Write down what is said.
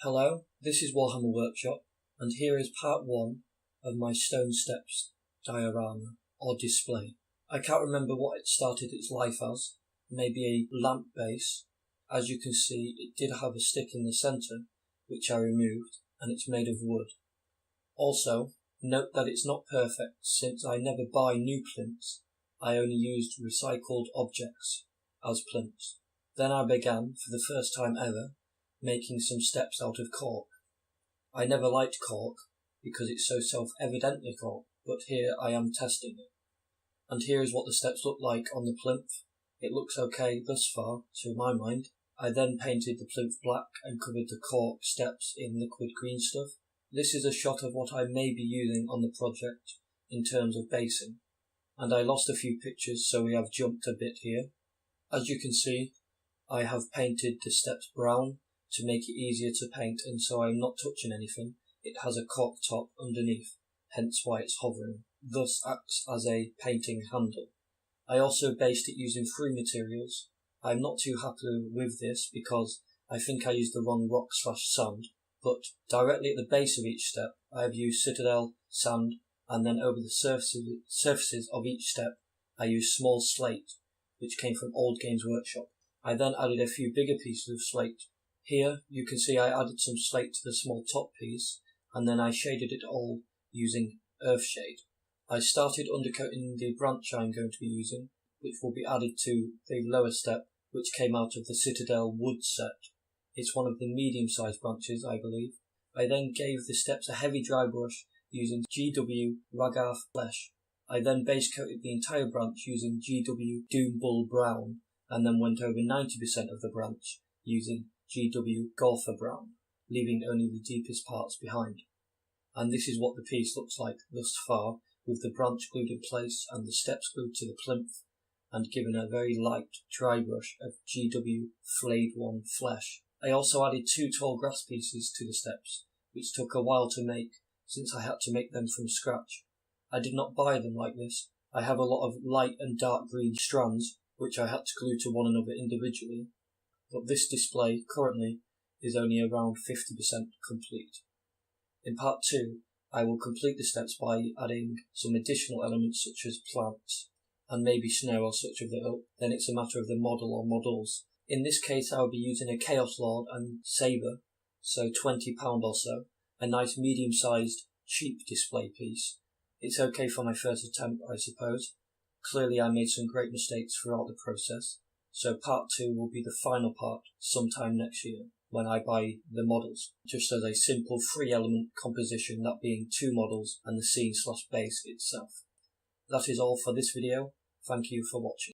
Hello, this is Warhammer Workshop, and here is part 1 of my stone steps diorama, or display. I can't remember what it started its life as, maybe a lamp base. As you can see, it did have a stick in the centre, which I removed, and it's made of wood. Also, note that it's not perfect, since I never buy new plinths. I only used recycled objects as plinths. Then I began, for the first time ever, making some steps out of cork. I never liked cork, because it's so self-evidently cork, but here I am testing it. And here is what the steps look like on the plinth. It looks okay thus far, to my mind. I then painted the plinth black and covered the cork steps in liquid green stuff. This is a shot of what I may be using on the project in terms of basing. And I lost a few pictures, so we have jumped a bit here. As you can see, I have painted the steps brown to make it easier to paint, and so I'm not touching anything. It has a cork top underneath, hence why it's hovering, thus acts as a painting handle. I also based it using 3 materials. I'm not too happy with this because I think I used the wrong rock/sand, but directly at the base of each step I have used citadel, sand, and then over the surfaces of each step I used small slate, which came from Old Games Workshop. I then added a few bigger pieces of slate. Here you can see I added some slate to the small top piece, and then I shaded it all using earth shade. I started undercoating the branch I'm going to be using, which will be added to the lower step, which came out of the Citadel wood set. It's one of the medium-sized branches, I believe. I then gave the steps a heavy dry brush using GW Ragarth Flesh. I then base coated the entire branch using GW Doom Bull Brown, and then went over 90% of the branch using GW Golfer Brown, leaving only the deepest parts behind. And this is what the piece looks like thus far, with the branch glued in place and the steps glued to the plinth, and given a very light dry brush of GW Flayed One Flesh. I also added 2 tall grass pieces to the steps, which took a while to make, since I had to make them from scratch. I did not buy them like this. I have a lot of light and dark green strands, which I had to glue to one another individually, but this display currently is only around 50% complete. In part 2, I will complete the steps by adding some additional elements such as plants, and maybe snow or such of the ilk. Then it's a matter of the model or models. In this case I will be using a Chaos Lord and Sabre, so £20 or so, a nice medium-sized, cheap display piece. It's okay for my first attempt, I suppose. Clearly I made some great mistakes throughout the process, so part 2 will be the final part sometime next year, when I buy the models, just as a simple 3-element composition, that being 2 models and the scene/base itself. That is all for this video. Thank you for watching.